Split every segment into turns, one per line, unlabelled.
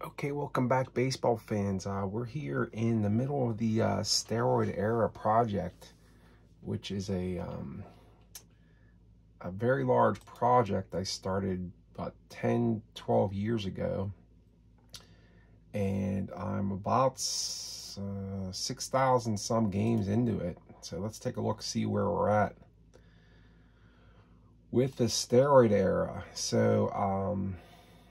Okay, welcome back, baseball fans. We're here in the middle of the Steroid Era project, which is a very large project I started about 10-12 years ago, and I'm about 6,000 some games into it. So let's take a look, see where we're at with the Steroid Era. So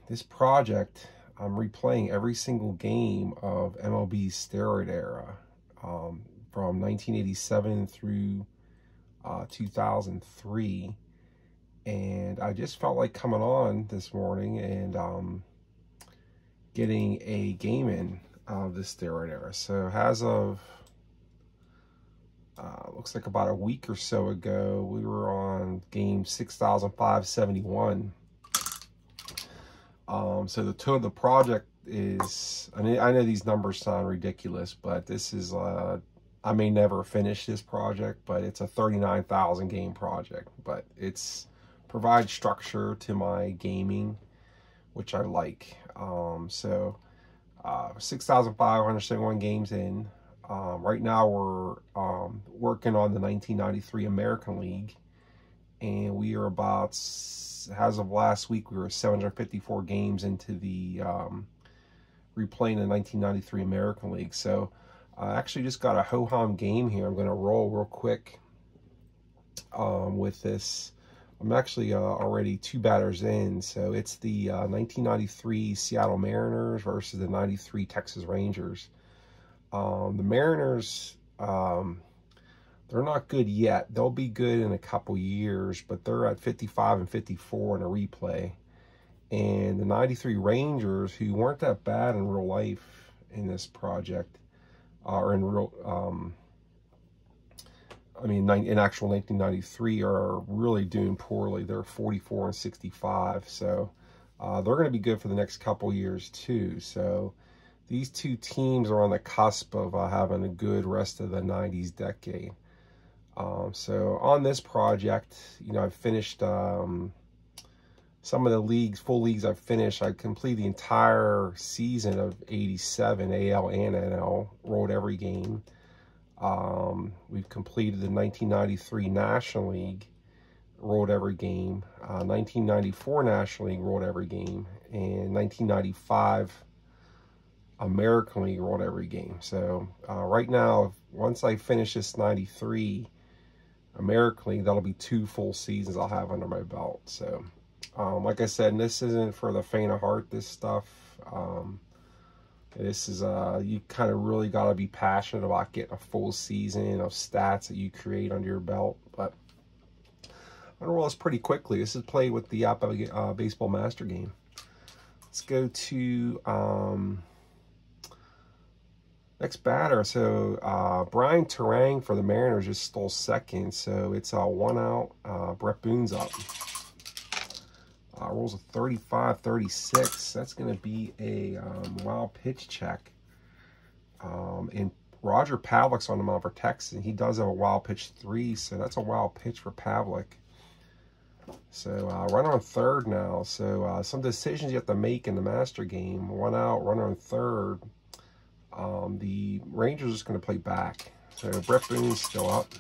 this project, I'm replaying every single game of MLB's Steroid Era from 1987 through 2003. And I just felt like coming on this morning and getting a game in of the Steroid Era. So as of, looks like about a week or so ago, we were on game 6,571. So the total of the project is, I know these numbers sound ridiculous, but this is, I may never finish this project, but it's a 39,000 game project, but it's provides structure to my gaming, which I like. So 6,571 games in. Right now we're working on the 1993 American League, and we are about, as of last week, we were 754 games into the replaying the 1993 American League. So I actually just got a ho-hum game here. I'm going to roll real quick with this. I'm actually already 2 batters in. So it's the 1993 Seattle Mariners versus the 93 Texas Rangers. The Mariners, they're not good yet. They'll be good in a couple years, but they're at 55 and 54 in a replay. And the 93 Rangers, who weren't that bad in real life in this project, or in real, I mean, in actual 1993, are really doing poorly. They're 44 and 65. So they're going to be good for the next couple years too. So these two teams are on the cusp of having a good rest of the 90s decade. So on this project, you know, I've finished some of the leagues, full leagues I've finished. I completed the entire season of 87, AL and NL, rolled every game. We've completed the 1993 National League, rolled every game. 1994 National League, rolled every game. And 1995 American League, rolled every game. So right now, once I finish this 93 American League, that'll be 2 full seasons I'll have under my belt. So like I said, this isn't for the faint of heart, this stuff. This is, you kind of really got to be passionate about getting a full season of stats that you create under your belt. But I'm going to roll this pretty quickly. This is played with the APBA Baseball Master game. Let's go to next batter. So Brian Terang for the Mariners just stole second. So it's 1 out. Brett Boone's up. Rolls a 35-36. That's going to be a wild pitch check. And Roger Pavlik's on the mound for Texas, and he does have a wild pitch 3, so that's a wild pitch for Pavlik. So runner on third now. So some decisions you have to make in the master game. 1 out, runner on third. The Rangers are just going to play back. So Brett Boone's still up.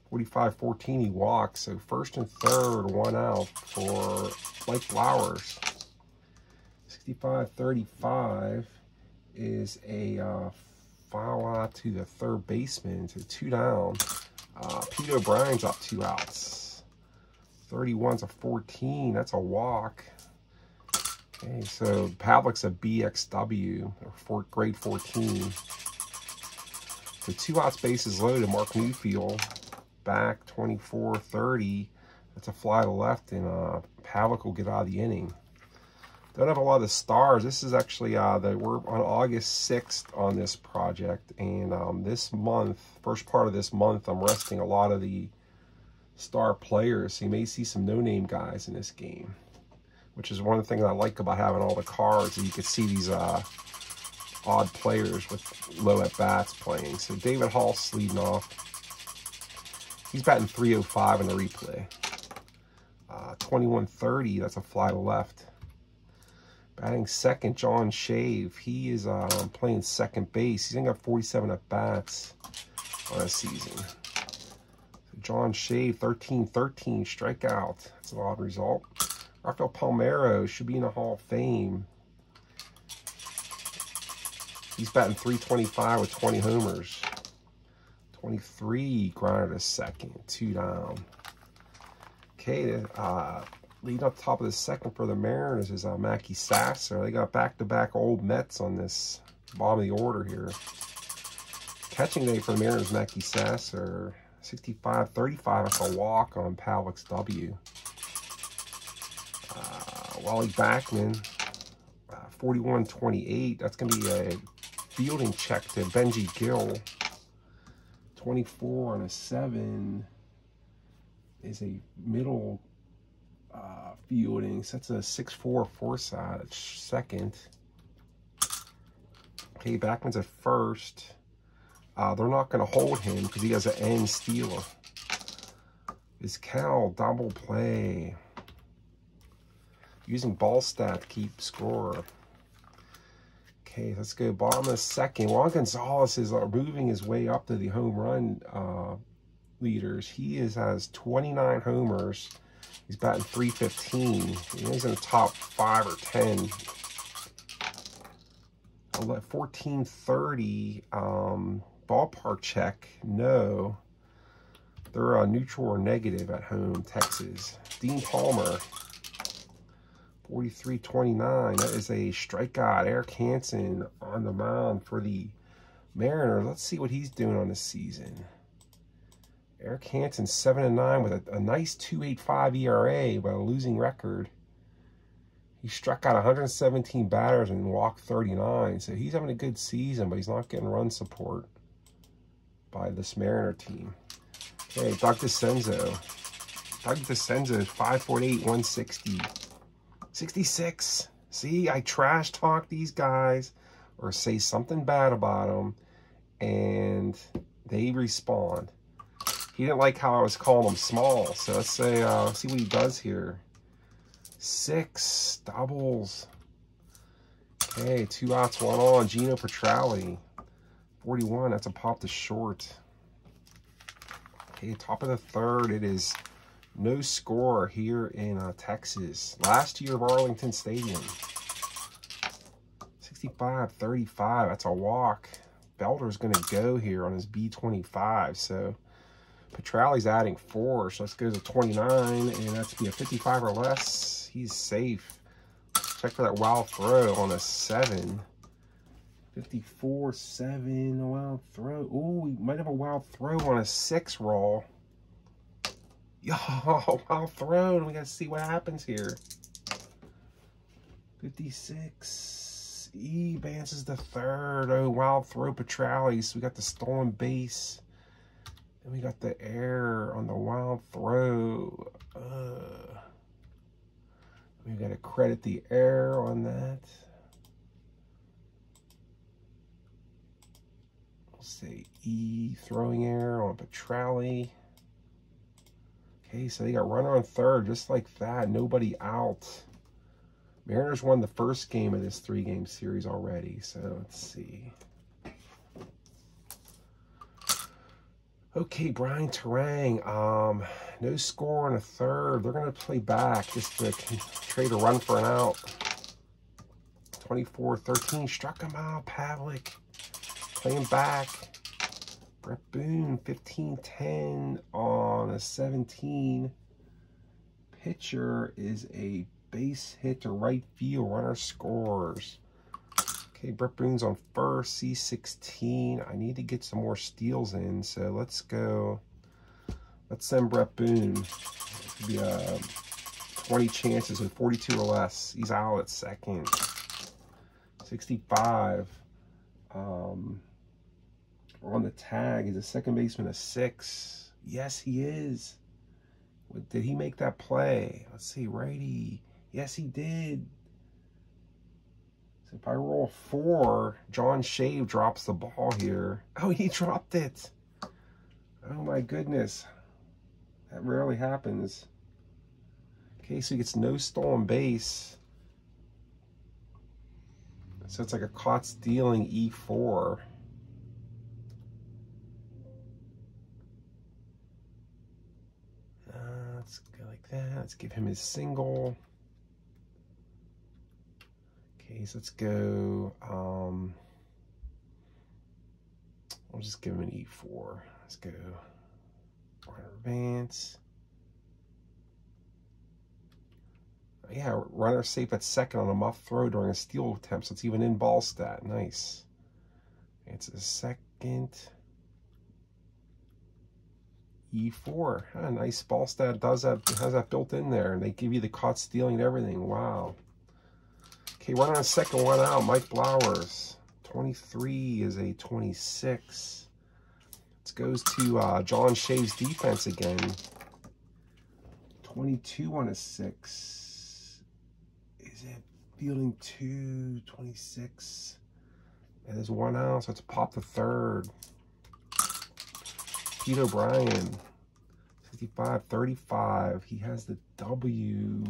45-14, he walks. So first and third, 1 out for Mike Flowers. 65-35 is a foul out to the third baseman. So 2 down. Pete O'Brien's up 2 outs. 31's a 14. That's a walk. Okay, so Pavlik's a BXW, or grade 14. So 2 outs, bases loaded. Mark Newfield back, 24-30. That's a fly to left, and Pavlik will get out of the inning. Don't have a lot of the stars. This is actually, we're on August 6th on this project, and this month, first part of this month, I'm resting a lot of the star players. So you may see some no-name guys in this game, which is one of the things I like about having all the cards. You can see these odd players with low at-bats playing. So David Hall's leading off. He's batting 305 in the replay. 21-30, that's a fly to left. Batting second, John Shave. He is playing second base. He's only got 47 at-bats on a season. So John Shave, 13-13 strikeout. That's an odd result. Rafael Palmeiro should be in the Hall of Fame. He's batting .325 with 20 homers. 23 grounded to second, 2 down. Okay, leading up top of the second for the Mariners is Mackey Sasser. They got back-to-back old Mets on this bottom of the order here. Catching day for the Mariners, Mackey Sasser, 65-35. That's a walk on Pavlik's W. Wally Backman, 41-28. That's going to be a fielding check to Benji Gill. 24 on a 7 is a middle fielding. So that's a 6-4 Forsythe second. Okay, Backman's at first. They're not going to hold him because he has an end stealer. Is Cal double play? Using ball stat to keep score. Okay, let's go bottom of the second. Juan Gonzalez is moving his way up to the home run leaders. He has 29 homers. He's batting .315. He's in the top 5 or 10. 1430 ballpark check. No. They're neutral or negative at home, Texas. Dean Palmer, 43-29. That is a strikeout. Eric Hansen on the mound for the Mariners. Let's see what he's doing on this season. Eric Hansen, 7-9 with a nice 2.85 ERA, but a losing record. He struck out 117 batters and walked 39. So he's having a good season, but he's not getting run support by this Mariner team. Okay, Doug DeCenzo. Doug DeCenzo is 5'8", 160. 66. See, I trash talk these guys or say something bad about them, and they respond. He didn't like how I was calling him small, so let's say, see what he does here. 6 doubles. Okay, 2 outs, 1 on. Gino Petrali, 41. That's a pop to short. Okay, top of the third. It is no score here in Texas. Last year of Arlington Stadium. 65-35. That's a walk. Belter's going to go here on his B25. So Petrali's adding 4. So let's go to 29. And that's be a 55 or less. He's safe. Check for that wild throw on a 7. 54-7. Wild throw. Ooh, we might have a wild throw on a 6 roll. Yo, wild throw. We got to see what happens here. 56. Advances the third. Oh, wild throw, Petrali. So we got the stolen base. And we got the error on the wild throw. We got to credit the error on that. We'll say E, throwing error on Petrali. Okay, so they got runner on third, just like that. Nobody out. Mariners won the first game of this 3-game series already. So let's see. Okay, Brian Terang. No score on a third. They're going to play back just to trade a run for an out. 24-13. Struck him out. Pavlik playing back. Brett Boone, 15-10 on a 17. Pitcher is a base hit to right field. Runner scores. Okay, Brett Boone's on first, C16. I need to get some more steals in, so let's go. Let's send Brett Boone. It could be 20 chances with 42 or less. He's out at second. 65. On the tag, is a second baseman a 6? Yes, he is. Did he make that play? Let's see, righty. Yes, he did. So if I roll 4, John Shave drops the ball here. Oh, he dropped it. Oh my goodness. That rarely happens. Okay, so he gets no stolen base. So it's like a caught stealing E4. Let's go like that. Let's give him his single. Okay, so let's go. I'll just give him an E4. Let's go. Runner advance. Yeah, runner safe at second on a muff throw during a steal attempt, so it's even in ball stat. Nice. It's a second. E4. Ah, nice ball stat. Does that, has that built in there, and they give you the caught stealing and everything. Wow. Okay, runner on second, one out. Mike Blowers. 23 is a 26. This goes to John Shea's defense again. 22 on a 6. Is it fielding 2, 26? That is one out, so it's pop the third. Pete O'Brien, 55, 35. He has the W,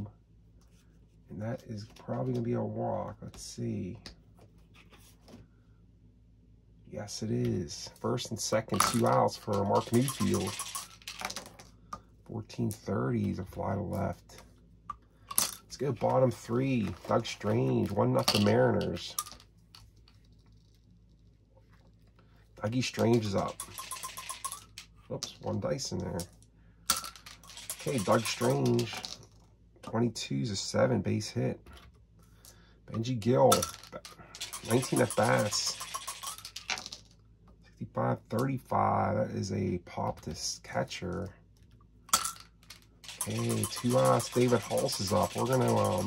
and that is probably going to be a walk. Let's see. Yes, it is. First and second, 2 outs for Mark Newfield. 14-30 is a fly to left. Let's go bottom 3. Doug Strange, 1-0 Mariners. Dougie Strange is up. Oops, 1 dice in there. Okay, Doug Strange, 22 is a 7 base hit. Benji Gill, 19 at bats. 65-35, that is a pop this catcher. Okay, 2 outs. David Hulse is up. We're gonna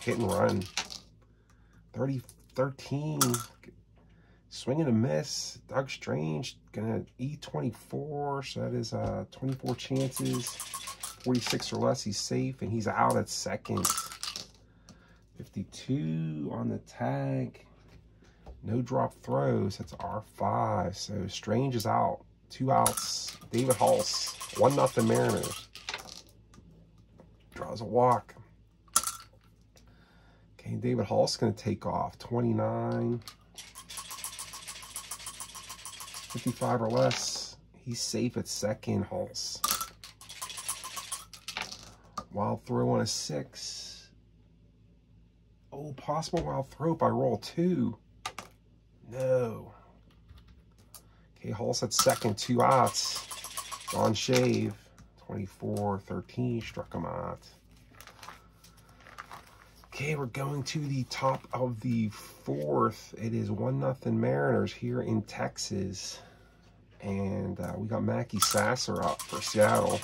hit and run. 30-13. Swing and a miss. Doug Strange gonna E24, so that is 24 chances. 46 or less, he's safe, and he's out at second. 52 on the tag. No drop throws. That's R5. So Strange is out. 2 outs. David Hulse. 1-0 Mariners. Draws a walk. Okay, David Hulse going to take off. 29. 55 or less. He's safe at second, Hulse. Wild throw on a 6. Oh, possible wild throw by roll 2. No. Okay, Hulse at second, 2 outs. John Shave, 24-13, struck him out. Okay, we're going to the top of the 4th. It is 1-0 Mariners here in Texas. And we got Mackie Sasser up for Seattle.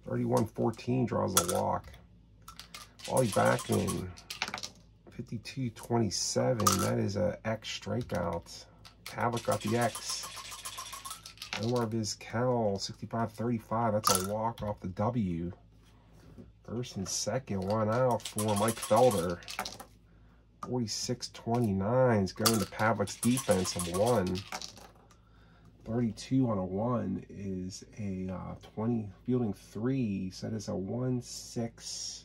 31-14 draws a walk. Wally Backman, 52-27. That is a X strikeout. Havoc got the X. Omar Vizquel, 65-35. That's a walk off the W. First and second, 1 out for Mike Felder. 46-29 is going to Pavlik's defense of 1. 32 on a 1 is a 20, fielding 3. So that is a 1-6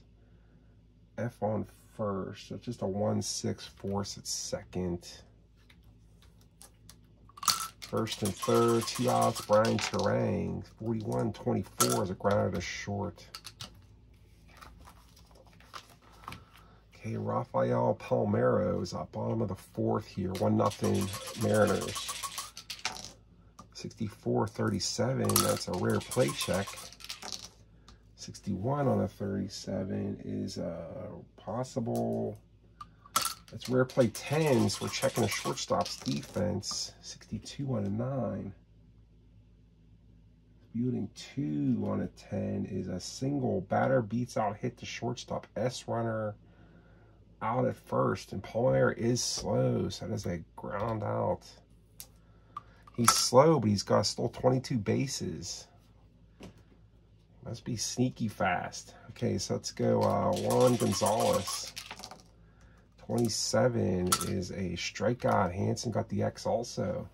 F on first. So just a 1-6 force at second. First and third, 2 outs, Brian Terang. 41-24 is a ground to short. Okay, Rafael Palmeiro is up, bottom of the 4th here. 1-0 Mariners. 64-37, that's a rare play check. 61 on a 37 is possible. That's rare play 10, so we're checking a shortstop's defense. 62 on a 9. Fielding 2 on a 10 is a single. Batter beats out, hit to shortstop. S runner out at first, and Palmeiro is slow, so that is a ground out. He's slow, but he's got still 22 bases. Must be sneaky fast. Okay, so let's go Juan Gonzalez. 27 is a strikeout. Hanson got the X also.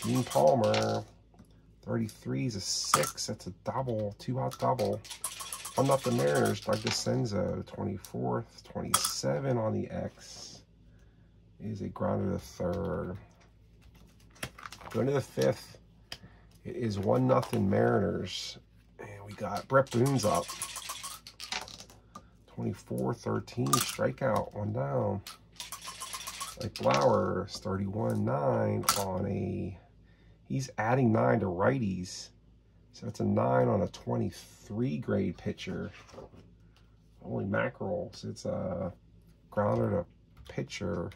Dean Palmer, 33 is a 6. That's a double, 2-out double. 1-0 Mariners. Doug DeCenzo, 24th, 27 on the X. Is a grounder to third. Going to the 5th. It is 1-0 Mariners. And we got Brett Boone's up. 24-13, strikeout, 1 down. Like Flowers, 31-9 on a... He's adding 9 to righties. So it's a 9 on a 23 grade pitcher. Holy mackerel. So it's a grounder to pitcher.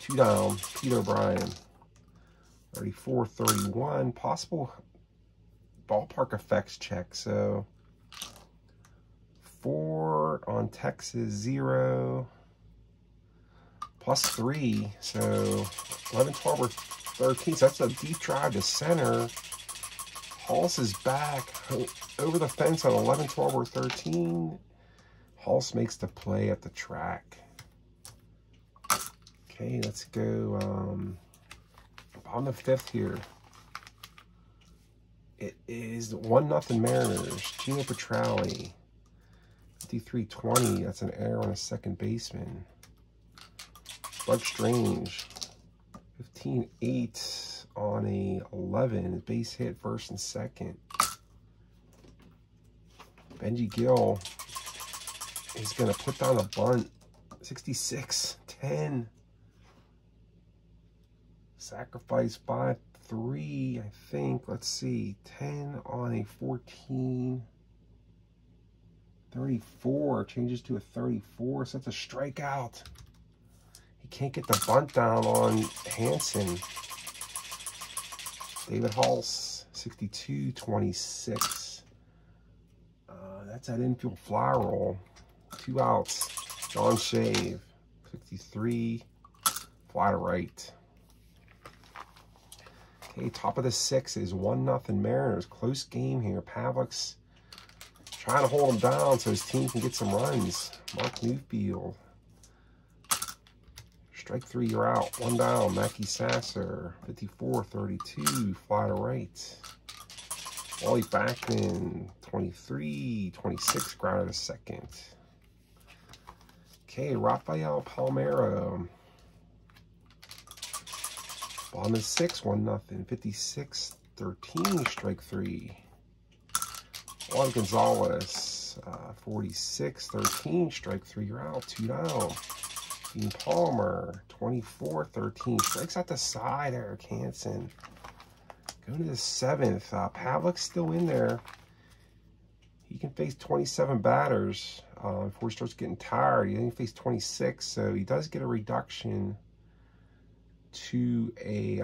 2 down, Pete O'Brien. 34-31. Possible ballpark effects check. So 4 on Texas, 0. +3. So 11, 12, or 13. So that's a deep drive to center. Hulse is back over the fence on 11, 12, or 13. Hulse makes the play at the track. Okay, let's go on the 5th here. It is 1-0 Mariners. Gino Petrali. 53-20. That's an error on a second baseman. Bud Strange. 15-8 on a 11. Base hit first and second. Benji Gill is going to put down a bunt. 66-10. Sacrifice by 3, I think. Let's see. 10 on a 14. 34. Changes to a 34. So that's a strikeout. He can't get the bunt down on Hansen. David Hulse. 62-26. That's that infield fly roll. 2 outs. John Shave. 53. Fly to right. Okay, top of the 6 is 1-0 Mariners. Close game here. Pavlik's trying to hold him down so his team can get some runs. Mark Newfield. Strike 3, you're out. 1 down. Mackie Sasser. 54-32. Fly to right. Wally Backman. 23-26. Grounded to second. Okay, Rafael Palmeiro. Bottom is 6, 1-0. 56-13, strike 3. Juan Gonzalez, 46-13, strike 3. You're out, 2 down. Dean Palmer, 24-13, strikes out the side. Eric Hansen. Going to the 7th. Pavlik's still in there. He can face 27 batters before he starts getting tired. He can face 26, so he does get a reduction to a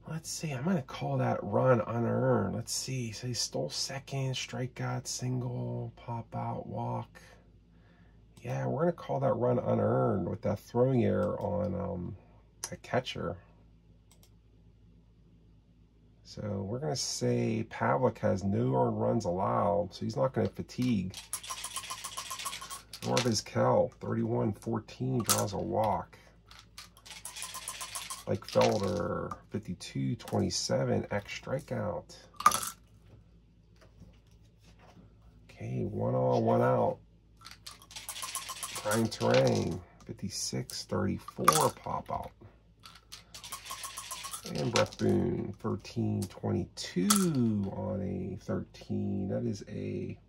let's see, I'm gonna call that run unearned. Let's see, so he stole second, strikeout, single, pop out, walk. Yeah, we're gonna call that run unearned with that throwing error on a catcher. So we're gonna say Pavlik has no earned runs allowed, so he's not gonna fatigue. Norvis Kell, 31-14, draws a walk. Like Felder, 52-27, X strikeout. Okay, 1 on, 1 out. Brian Terang, 56-34, pop out. And Brett Boone, 13-22 on a 13. That is a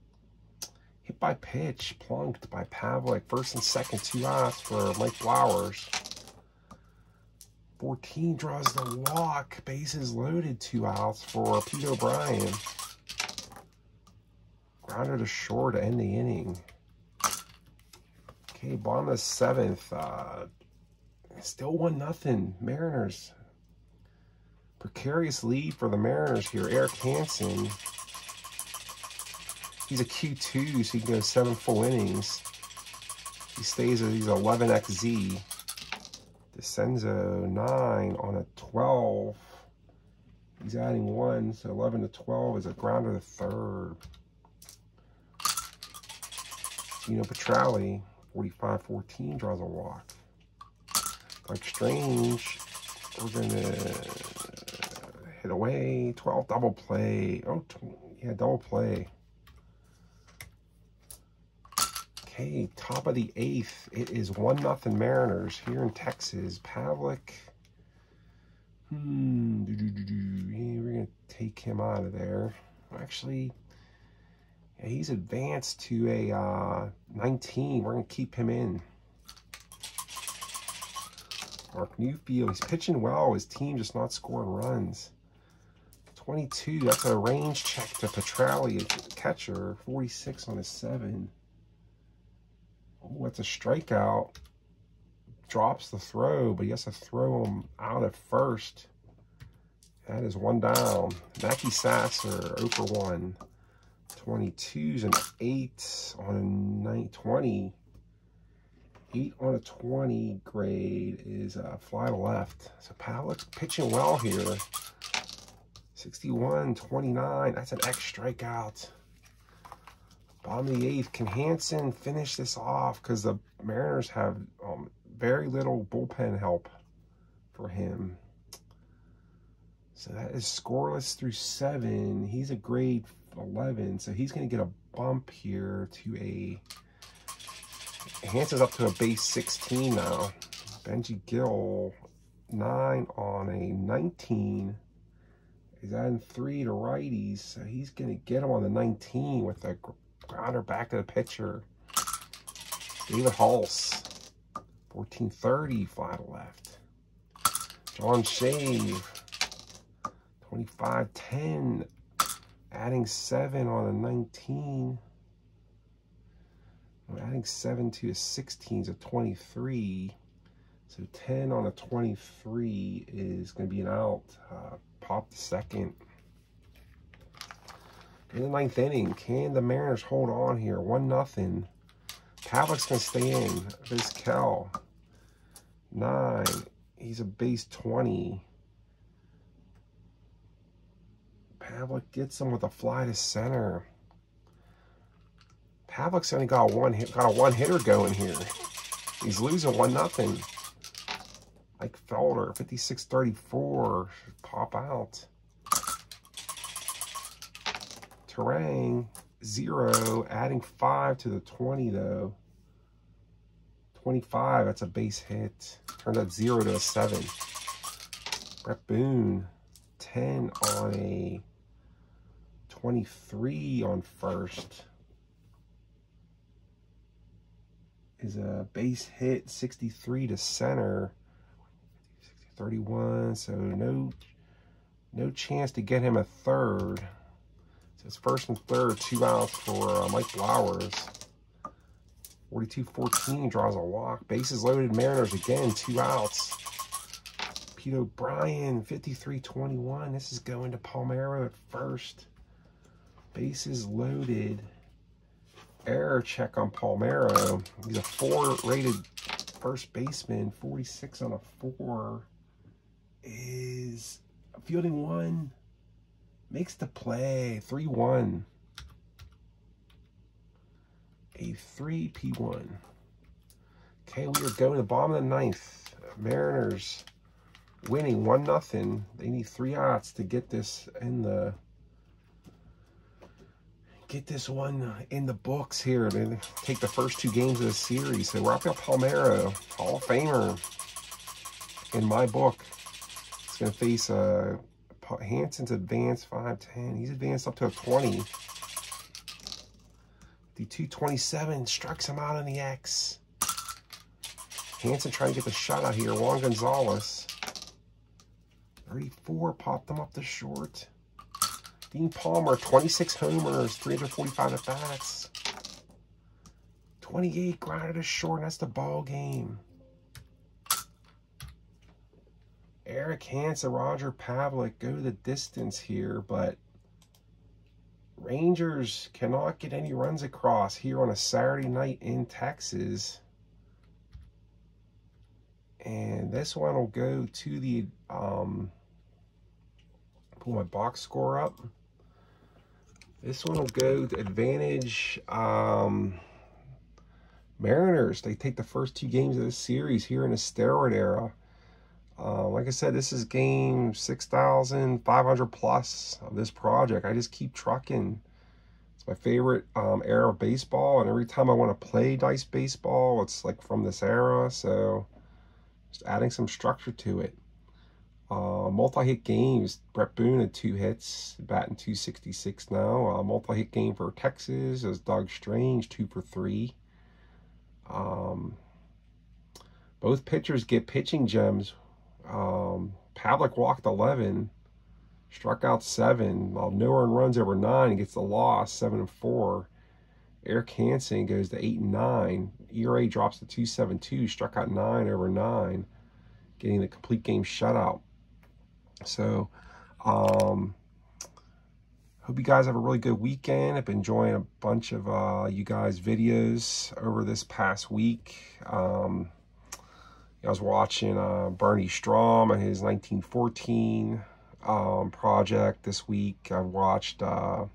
hit by pitch, plunked by Pavlik. First and second, 2 outs for Mike Flowers. 14 draws the walk. Bases loaded, 2 outs for Pete O'Brien. Grounder to short to end the inning. Okay, bottom of the 7th. Still 1-0 Mariners. Precarious lead for the Mariners here. Eric Hansen. He's a Q2, so he can go 7 full innings. He stays at, he's 11 XZ. DeCenzo, 9 on a 12. He's adding 1, so 11 to 12 is a grounder to third. Gino Petrali, 45-14, draws a walk. Like Strange, we're going to hit away. 12 double play. Oh, yeah, double play. Okay, top of the 8th. It is 1-0 Mariners here in Texas. Pavlik. Yeah, we're going to take him out of there. Actually, yeah, he's advanced to a 19. We're going to keep him in. Mark Newfield, he's pitching well. His team just not scoring runs. 22, that's a range check to Petrelli, catcher. 46 on a 7. Oh, that's a strikeout. Drops the throw, but he has to throw him out at first. That is 1 down. Mackie Sasser, 0 for 1. 22's an 8 on a 20. 8 on a 20 grade is fly to left. So Pavlik's pitching well here. 61, 29. That's an X strikeout. Bottom of the 8th. Can Hansen finish this off? Because the Mariners have very little bullpen help for him. So that is scoreless through 7. He's a grade 11. So he's going to get a bump here to a... Hansen's up to a base 16 now. Benji Gill, 9 on a 19. He's adding 3 to righties, so he's going to get him on the 19 with a grounder back to the pitcher. David Hulse, 1430, fly to left. John Shave, 2510, adding 7 on a 19. Adding 7 to a 16 is a 23. So 10 on a 23 is going to be an out. Pop the second. In the 9th inning, can the Mariners hold on here? 1-0. Pavlik's going to stay in. Vizquel, 9. He's a base 20. Pavlik gets him with a fly to center. Pavlik's only got a one-hitter going here. He's losing 1-0. Like Felder, 56-34. Pop out. Terang, 0. Adding 5 to the 20, though. 25, that's a base hit. Turned that 0 to a 7. Brett Boone, 10 on a 23 on first. Is a base hit, 63 to center. 31, so no chance to get him a third. So it's first and third, 2 outs for Mike Blowers. 42-14 draws a walk. Bases loaded, Mariners again, 2 outs. Pete O'Brien, 53-21. This is going to Palmeiro at first. Bases loaded. Error check on Palmeiro. He's a 4-rated first baseman. 46 on a 4 is fielding 1. Makes the play. 3-1. A 3-P1. Okay, we are going to the bottom of the 9th. Mariners winning 1-0. They need 3 outs to get this in the... Get this one in the books here to take the first 2 games of the series. So Rafael Palmeiro, Hall of Famer in my book. He's going to face Hansen's advanced 5'10". He's advanced up to a 20. The 227 strikes him out on the X. Hansen trying to get the shutout here. Juan Gonzalez. 34 popped him up to short. Dean Palmer, 26 homers, 345 at-bats. 28 grounded to short, and that's the ball game. Eric Hansen, Roger Pavlik go the distance here, but Rangers cannot get any runs across here on a Saturday night in Texas. And this one will go to the, pull my box score up. This one will go to advantage Mariners. They take the first 2 games of the series here in the Steroid Era. Like I said, this is game 6,500 plus of this project. I just keep trucking. It's my favorite era of baseball, and every time I want to play dice baseball, it's like from this era. So just adding some structure to it. Multi-hit games. Brett Boone had 2 hits, batting .266 now. Multi-hit game for Texas is Doug Strange, 2 for 3. Both pitchers get pitching gems. Pavlik walked 11, struck out 7. No earned runs over 9, gets the loss, 7-4. Eric Hansen goes to 8-9. ERA drops to 2.72, struck out 9 over 9, getting the complete game shutout. So, hope you guys have a really good weekend. I've been enjoying a bunch of you guys' videos over this past week. I was watching Bernie Strom and his 1914 project this week. I watched a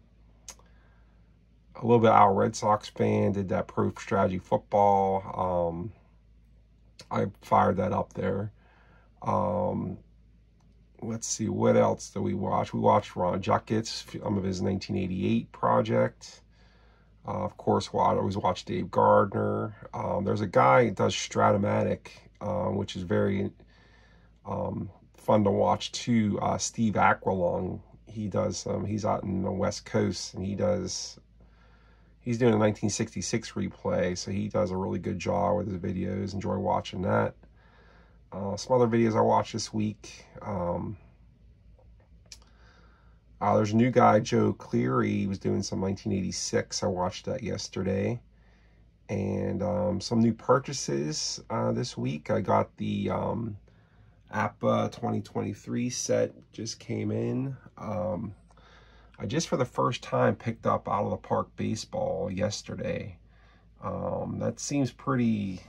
little bit of our Red Sox fan, did that Pro Strategy Football. I fired that up there. Let's see, what else did we watch? We watched Ron Jucket's, some of his 1988 project. Of course, I always watch Dave Gardner. There's a guy that does Stratomatic, which is very fun to watch too. Steve Aquilong, he does he's out in the West Coast, and he's doing a 1966 replay, so he does a really good job with his videos. Enjoy watching that. Some other videos I watched this week. There's a new guy, Joe Cleary. He was doing some 1986. I watched that yesterday. And some new purchases this week. I got the APBA 2023 set, just came in. I just for the first time picked up Out of the Park Baseball yesterday. That seems pretty...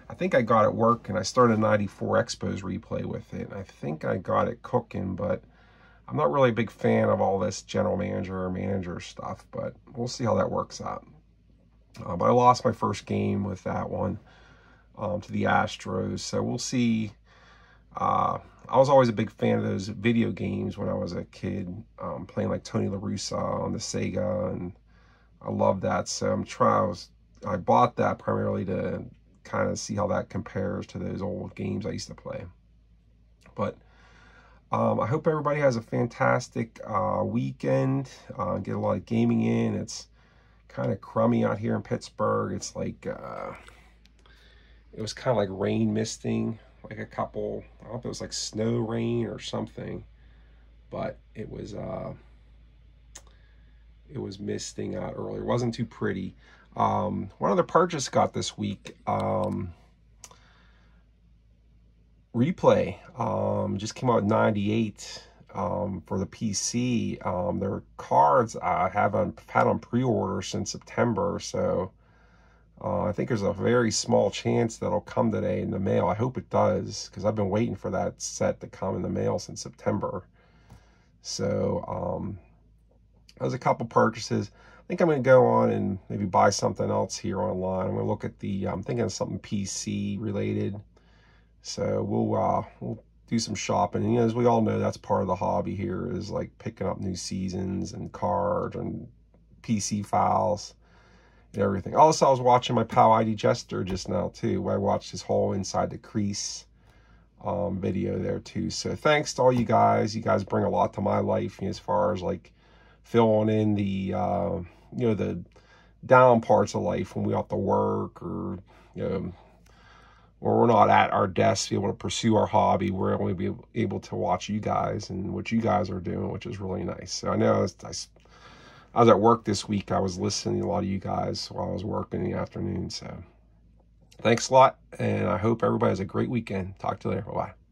I think I got it working. I started 94 Expos replay with it. I think I got it cooking, but I'm not really a big fan of all this general manager or manager stuff, but we'll see how that works out. But I lost my first game with that one to the Astros, so we'll see. I was always a big fan of those video games when I was a kid, playing like Tony La Russa on the Sega, and I love that. So I bought that primarily to kind of see how that compares to those old games I used to play. But I hope everybody has a fantastic weekend. Get a lot of gaming in. It's kind of crummy out here in Pittsburgh. It's like it was kind of like rain misting, like a couple, I don't know if it was like snow rain or something, but it was misting out earlier. It wasn't too pretty. One other purchase got this week, Replay, just came out 98 for the PC. Their cards I have had on pre-order since September, so I think there's a very small chance that'll come today in the mail. I hope it does, because I've been waiting for that set to come in the mail since September. So there's a couple purchases. I think I'm going to go on and maybe buy something else here online. I'm going to look at the, I'm thinking of something PC related. So we'll do some shopping. And, as we all know, that's part of the hobby here, is like picking up new seasons and cards and PC files and everything. Also, I was watching my pal ID Jester just now too. I watched his whole Inside the Crease video there too. So thanks to all you guys. You guys bring a lot to my life, as far as like filling in the the down parts of life when we have to work, or or we're not at our desks to be able to pursue our hobby. We're only be able to watch you guys and what you guys are doing, which is really nice. So I know I was at work this week. I was listening to a lot of you guys while I was working in the afternoon. So thanks a lot, and I hope everybody has a great weekend. Talk to you later. Bye-bye.